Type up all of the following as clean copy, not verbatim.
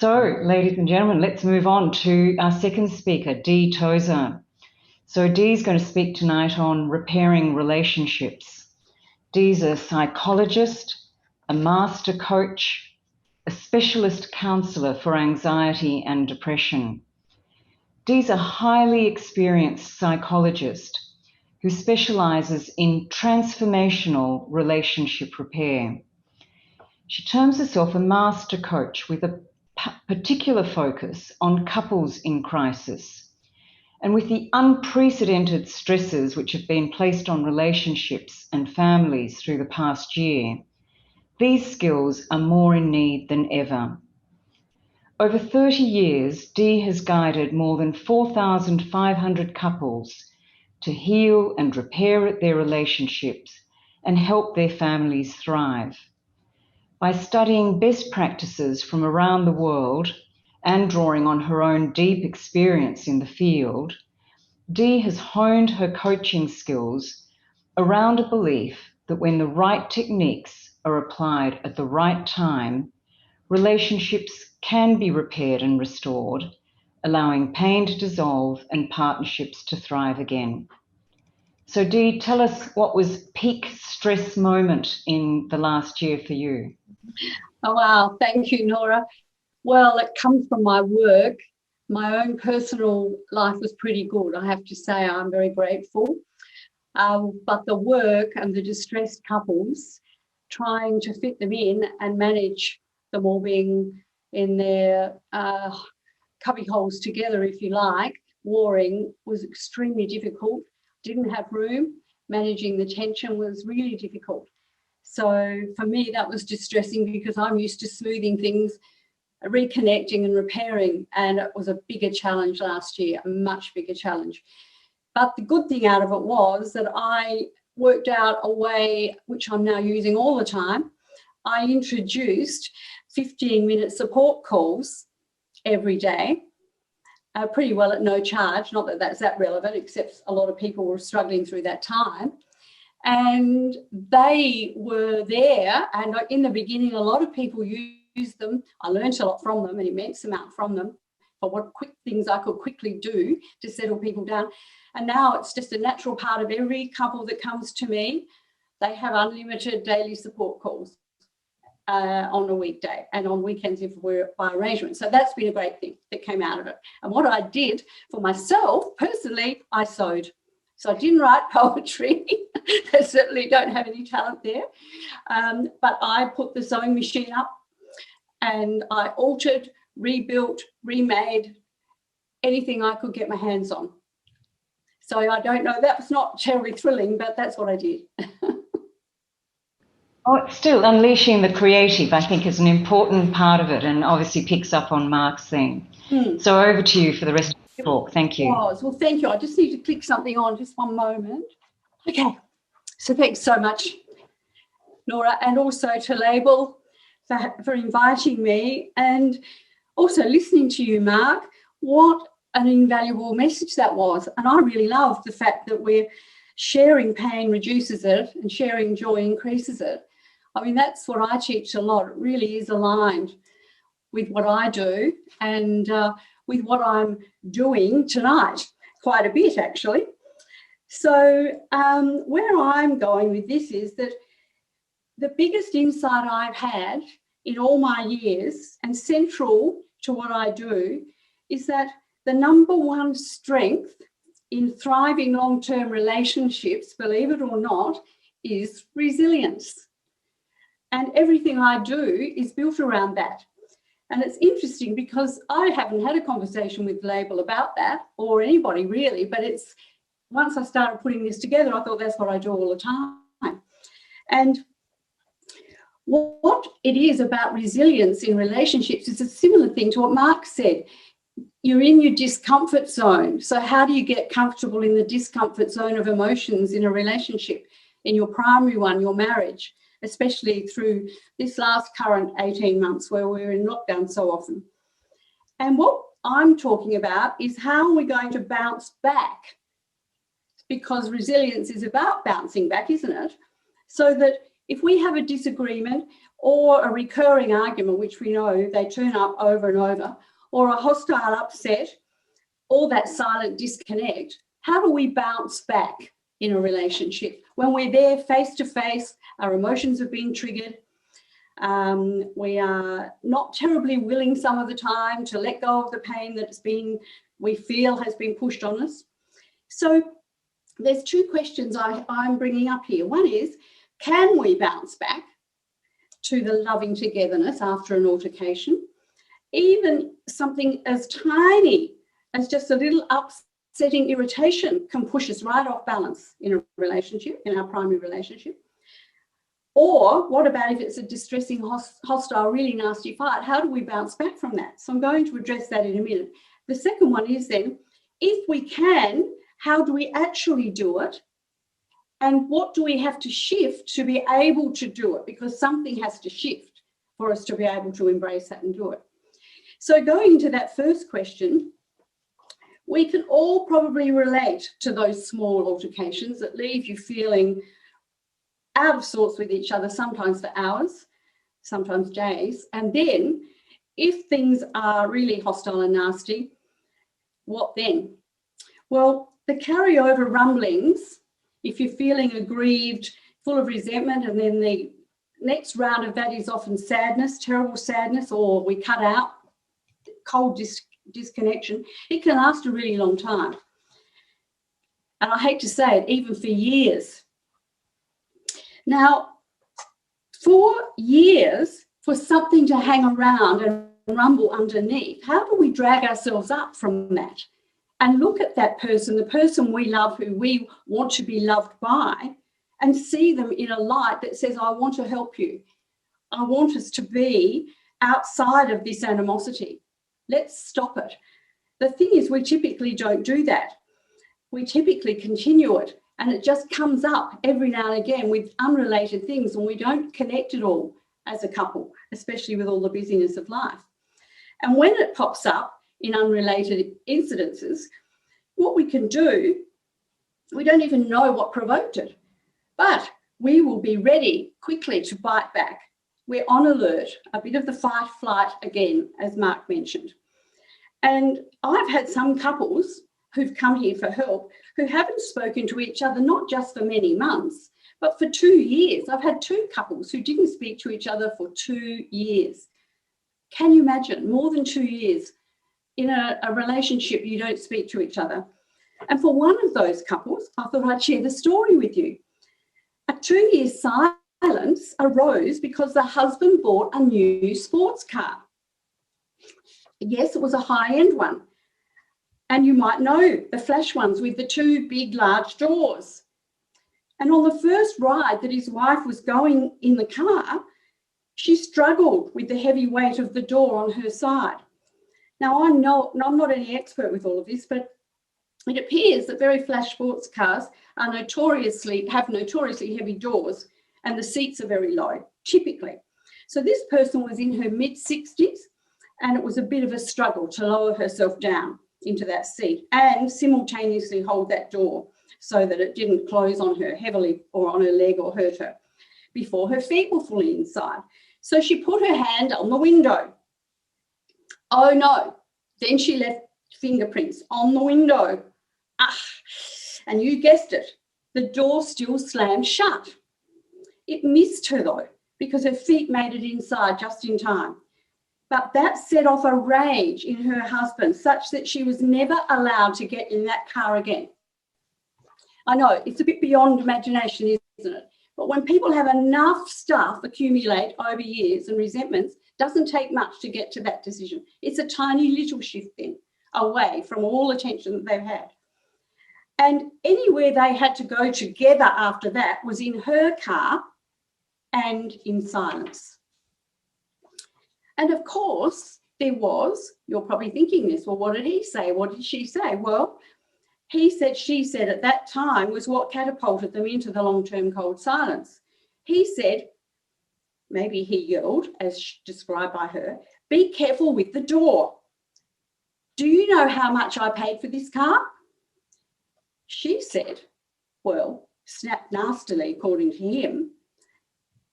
So, ladies and gentlemen, let's move on to our second speaker, Dee Tozer. So Dee's going to speak tonight on repairing relationships. Dee's a psychologist, a master coach, a specialist counsellor for anxiety and depression. Dee's a highly experienced psychologist who specialises in transformational relationship repair. She terms herself a master coach with a particular focus on couples in crisis. And with the unprecedented stresses which have been placed on relationships and families through the past year, these skills are more in need than ever. Over 30 years, Dee has guided more than 4,500 couples to heal and repair their relationships and help their families thrive. By studying best practices from around the world and drawing on her own deep experience in the field, Dee has honed her coaching skills around a belief that when the right techniques are applied at the right time, relationships can be repaired and restored, allowing pain to dissolve and partnerships to thrive again. So Dee, tell us what was peak stress moment in the last year for you? Oh, wow. Thank you, Nora. Well, it comes from my work. My own personal life was pretty good. I have to say I'm very grateful. But the work and the distressed couples, trying to fit them in and manage them all being in their cubby holes together, if you like, warring, was extremely difficult. Didn't have room. Managing the tension was really difficult. So for me, that was distressing because I'm used to smoothing things, reconnecting and repairing, and it was a bigger challenge last year, a much bigger challenge. But the good thing out of it was that I worked out a way, which I'm now using all the time. I introduced 15-minute support calls every day, pretty well at no charge, not that that's that relevant, except a lot of people were struggling through that time. And they were there, and in the beginning, a lot of people used them. I learned a lot from them, an immense amount from them, for what quick things I could quickly do to settle people down. And now it's just a natural part of every couple that comes to me. They have unlimited daily support calls on a weekday and on weekends if we're by arrangement. So that's been a great thing that came out of it. And what I did for myself, personally, I sewed. So I didn't write poetry. I certainly don't have any talent there. But I put the sewing machine up and I altered, rebuilt, remade anything I could get my hands on. So I don't know, that was not terribly thrilling, but that's what I did. Oh, still unleashing the creative, I think, is an important part of it, and obviously picks up on Mark's theme. So over to you for the rest of the talk. Thank you. Well, thank you. I just need to click something on, just one moment. Okay, so thanks so much, Nora, and also to Label for inviting me, and also listening to you, Mark. What an invaluable message that was. And I really love the fact that we're sharing pain reduces it and sharing joy increases it. I mean, that's what I teach a lot. It really is aligned with what I do and with what I'm doing tonight, quite a bit actually. So where I'm going with this is that the biggest insight I've had in all my years and central to what I do is that the number one strength in thriving long-term relationships, believe it or not, is resilience. And everything I do is built around that. And it's interesting because I haven't had a conversation with Label about that, or anybody really, but it's once I started putting this together, I thought that's what I do all the time. And what it is about resilience in relationships is a similar thing to what Mark said. You're in your discomfort zone. So how do you get comfortable in the discomfort zone of emotions in a relationship, in your primary one, your marriage, especially through this last current 18 months where we're in lockdown so often? And what I'm talking about is how we're going to bounce back, because resilience is about bouncing back, isn't it? So that If we have a disagreement or a recurring argument, which we know they turn up over and over, or a hostile upset, or that silent disconnect, how do we bounce back in a relationship when we're there face to face, our emotions have been triggered, we are not terribly willing some of the time to let go of the pain that we feel has been pushed on us? So there's two questions I'm bringing up here. One is, can we bounce back to the loving togetherness after an altercation? Even something as tiny as just a little upsetting irritation can push us right off balance in a relationship, in our primary relationship. Or what about if it's a distressing, hostile, really nasty fight? How do we bounce back from that? So I'm going to address that in a minute. The second one is then, if we can, how do we actually do it? And what do we have to shift to be able to do it? Because something has to shift for us to be able to embrace that and do it. So going to that first question, we can all probably relate to those small altercations that leave you feeling out of sorts with each other, sometimes for hours, sometimes days. And then if things are really hostile and nasty, what then? Well, the carryover rumblings, if you're feeling aggrieved, full of resentment, and then the next round of that is often sadness, terrible sadness, or we cut out, cold disconnection, it can last a really long time. And I hate to say it, even for years. Now, for years, for something to hang around and rumble underneath, how do we drag ourselves up from that and look at that person, the person we love, who we want to be loved by, and see them in a light that says, I want to help you. I want us to be outside of this animosity. Let's stop it. The thing is, we typically don't do that. We typically continue it, and it just comes up every now and again with unrelated things, and we don't connect at all as a couple, especially with all the busyness of life. And when it pops up in unrelated incidences, what we can do, we don't even know what provoked it, but we will be ready quickly to bite back. We're on alert, a bit of the fight flight again, as Mark mentioned. And I've had some couples who've come here for help who haven't spoken to each other, not just for many months, but for 2 years. I've had two couples who didn't speak to each other for 2 years. Can you imagine? More than 2 years in a relationship, you don't speak to each other. And for one of those couples, I thought I'd share the story with you. A 2-year silence arose because the husband bought a new sports car. Yes, it was a high-end one. And you might know the flash ones with the two big, large doors. And on the first ride that his wife was going in the car, she struggled with the heavy weight of the door on her side. Now, I'm not any expert with all of this, but it appears that very flash sports cars have notoriously heavy doors, and the seats are very low, typically. So this person was in her mid-60s, and it was a bit of a struggle to lower herself down into that seat and simultaneously hold that door so that it didn't close on her heavily or on her leg or hurt her before her feet were fully inside. So she put her hand on the window. Oh no, then she left fingerprints on the window. And you guessed it, the door still slammed shut. It missed her though, because her feet made it inside just in time. But that set off a rage in her husband such that she was never allowed to get in that car again. I know it's a bit beyond imagination, isn't it? But when people have enough stuff accumulate over years and resentments, doesn't take much to get to that decision. It's a tiny little shift then away from all the tension that they've had. And anywhere they had to go together after that was in her car and in silence. And of course, there was, you're probably thinking this, well, what did he say? What did she say? Well, he said, she said at that time was what catapulted them into the long-term cold silence. He said, maybe he yelled, as described by her, be careful with the door. Do you know how much I paid for this car? She said, well, snapped nastily, according to him,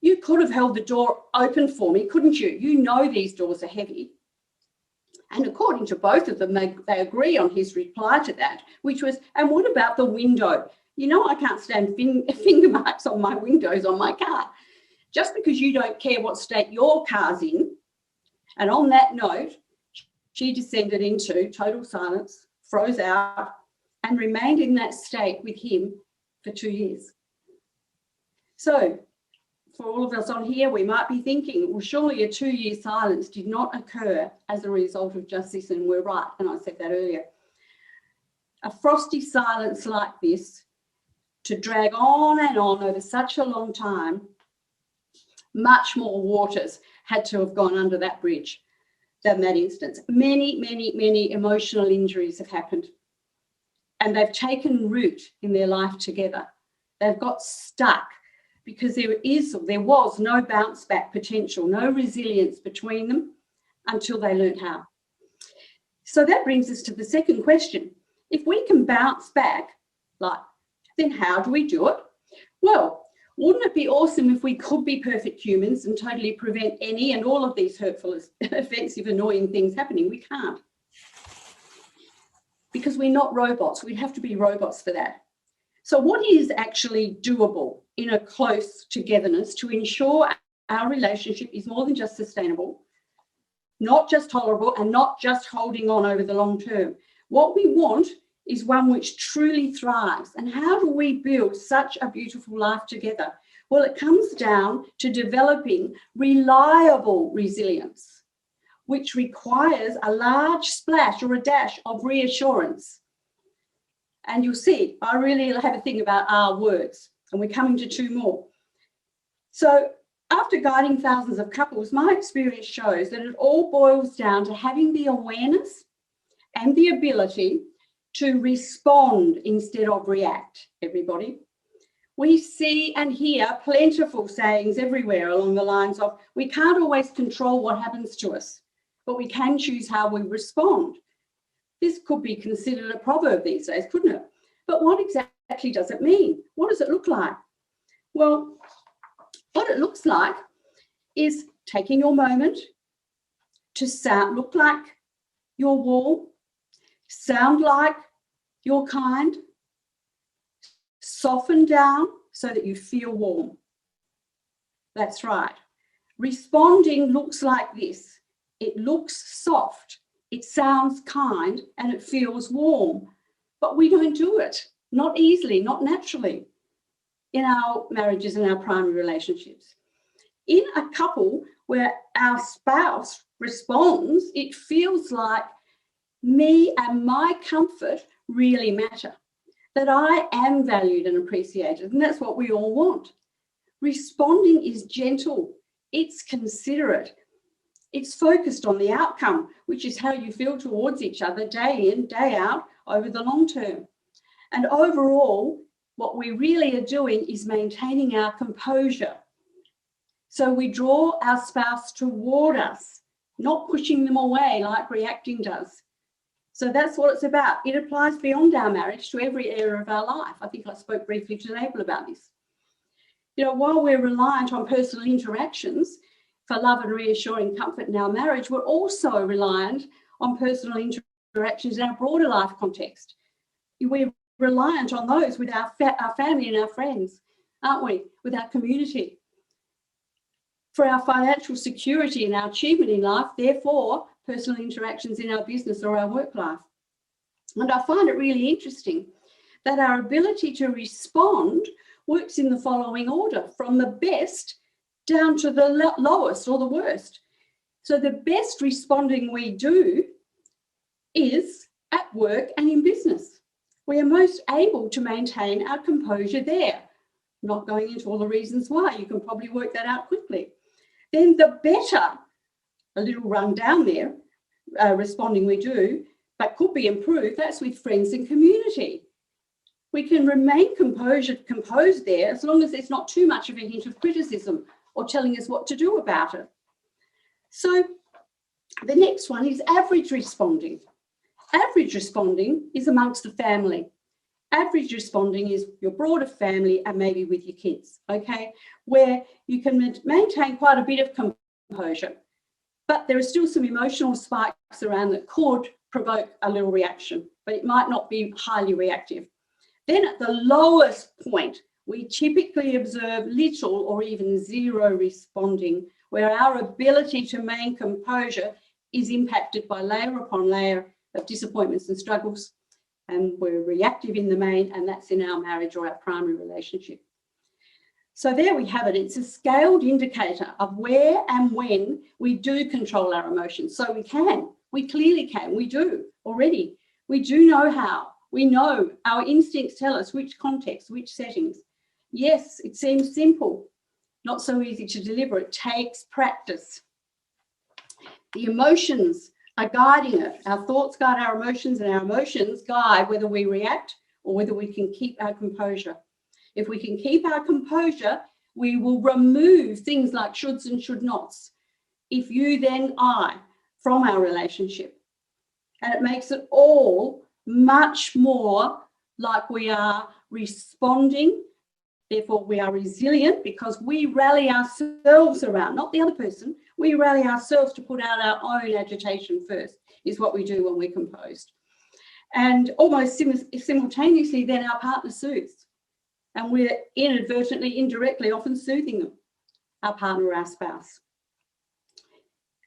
You could have held the door open for me, couldn't you? You know these doors are heavy. And according to both of them, they agree on his reply to that, which was, and what about the window? You know, I can't stand finger marks on my windows on my car. Just because you don't care what state your car's in. And on that note, she descended into total silence, froze out, and remained in that state with him for 2 years. So for all of us on here, we might be thinking, well, surely a 2-year silence did not occur as a result of just this, and we're right, and I said that earlier. A frosty silence like this, to drag on and on over such a long time, much more waters had to have gone under that bridge than that instance. Many, many, many emotional injuries have happened, and they've taken root in their life together. They've got stuck because there was no bounce back potential, no resilience between them until they learned how. So that brings us to the second question. If we can bounce back, then how do we do it? Well, wouldn't it be awesome if we could be perfect humans and totally prevent any and all of these hurtful, offensive, annoying things happening? We can't. Because we're not robots. We'd have to be robots for that. So what is actually doable in a close togetherness to ensure our relationship is more than just sustainable, not just tolerable, and not just holding on over the long term? What we want is one which truly thrives. And how do we build such a beautiful life together? Well, it comes down to developing reliable resilience, which requires a large splash or a dash of reassurance. And you'll see, I really have a thing about our words, and we're coming to 2 more. So after guiding thousands of couples, my experience shows that it all boils down to having the awareness and the ability to respond instead of react, everybody. We see and hear plentiful sayings everywhere along the lines of, we can't always control what happens to us, but we can choose how we respond. This could be considered a proverb these days, couldn't it? But what exactly does it mean? What does it look like? Well, what it looks like is taking your moment to look like you're warm, sound like you're kind, soften down so that you feel warm. That's right. Responding looks like this. It looks soft. It sounds kind, and it feels warm, but we don't do it, not easily, not naturally, in our marriages and our primary relationships. In a couple where our spouse responds, it feels like me and my comfort really matter, that I am valued and appreciated, and that's what we all want. Responding is gentle, it's considerate, it's focused on the outcome, which is how you feel towards each other day in, day out over the long term. And overall, what we really are doing is maintaining our composure. So we draw our spouse toward us, not pushing them away like reacting does. So that's what it's about. It applies beyond our marriage to every area of our life. I think I spoke briefly to Abel about this. You know, while we're reliant on personal interactions for love and reassuring comfort in our marriage, we're also reliant on personal interactions in our broader life context. We're reliant on those with our family and our friends, aren't we? With our community. For our financial security and our achievement in life, therefore, personal interactions in our business or our work life. And I find it really interesting that our ability to respond works in the following order, from the best down to the lowest or the worst. So the best responding we do is at work and in business. We are most able to maintain our composure there. Not going into all the reasons why, you can probably work that out quickly. Then the better, a little run down there, responding we do, but could be improved, that's with friends and community. We can remain composed there as long as there's not too much of a hint of criticism or telling us what to do about it. So the next one is average responding. Average responding is amongst the family. Average responding is your broader family and maybe with your kids, okay, where you can maintain quite a bit of composure, but there are still some emotional spikes around that could provoke a little reaction, but it might not be highly reactive. Then at the lowest point, we typically observe little or even zero responding, where our ability to maintain composure is impacted by layer upon layer of disappointments and struggles, and we're reactive in the main, and that's in our marriage or our primary relationship. So there we have it. It's a scaled indicator of where and when we do control our emotions. So we clearly can, we do already. We do know how. We know our instincts tell us which context, which settings. Yes, it seems simple, not so easy to deliver. It takes practice. The emotions are guiding it. Our thoughts guide our emotions, and our emotions guide whether we react or whether we can keep our composure. If we can keep our composure, we will remove things like shoulds and should nots. If you, then I, from our relationship. And it makes it all much more like we are responding. Therefore, we are resilient because we rally ourselves around, not the other person. We rally ourselves to put out our own agitation first, is what we do when we're composed. And almost simultaneously, then our partner soothes. And we're inadvertently, indirectly, often soothing them, our partner or our spouse.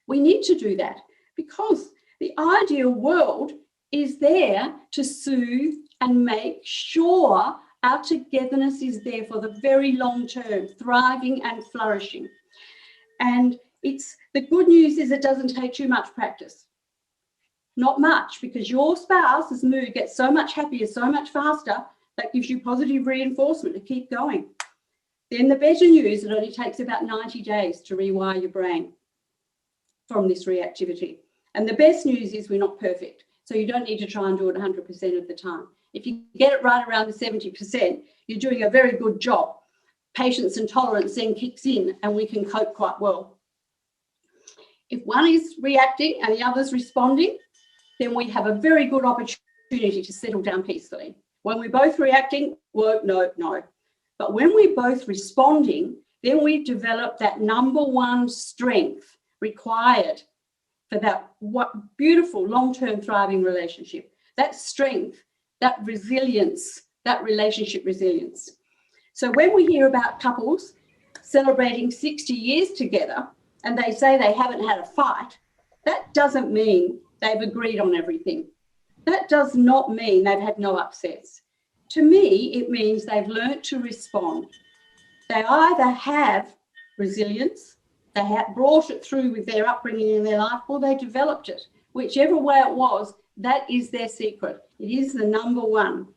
We need to do that because the ideal world is there to soothe and make sure our togetherness is there for the very long term, thriving and flourishing. And the good news is it doesn't take too much practice. Not much, because your spouse's mood gets so much happier, so much faster, that gives you positive reinforcement to keep going. Then the better news, it only takes about 90 days to rewire your brain from this reactivity. And the best news is we're not perfect. So you don't need to try and do it 100% of the time. If you get it right around the 70%, you're doing a very good job. Patience and tolerance then kicks in and we can cope quite well. If one is reacting and the other's responding, then we have a very good opportunity to settle down peacefully. When we're both reacting, well, no. But when we're both responding, then we develop that number one strength required for that beautiful long-term thriving relationship. That strength, that resilience, that relationship resilience. So when we hear about couples celebrating 60 years together and they say they haven't had a fight, that doesn't mean they've agreed on everything. That does not mean they've had no upsets. To me, it means they've learnt to respond. They either have resilience, they have brought it through with their upbringing in their life, or they developed it. Whichever way it was, that is their secret. It is the number one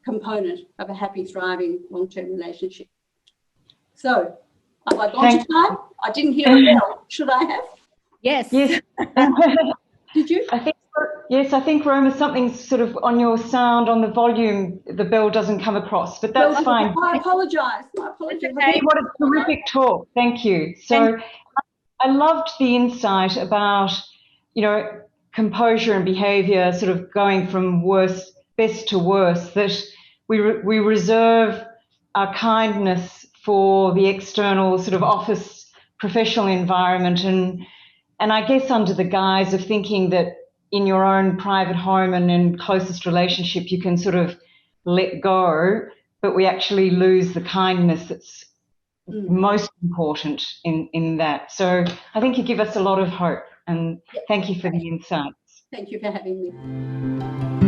component of a happy, thriving, long-term relationship. So, have I gone to time? I didn't hear a bell. Should I have? Yes. Did you? I think Roma, something's sort of on your sound, on the volume, the bell doesn't come across, but that's fine. I apologise. Okay. What a terrific talk. Thank you. So I loved the insight about, composure and behaviour sort of going from best to worst, that we reserve our kindness for the external sort of office professional environment, and I guess under the guise of thinking that in your own private home and in closest relationship you can sort of let go, but we actually lose the kindness that's most important in that. So I think you give us a lot of hope, and thank you for the insights. Thank you for having me.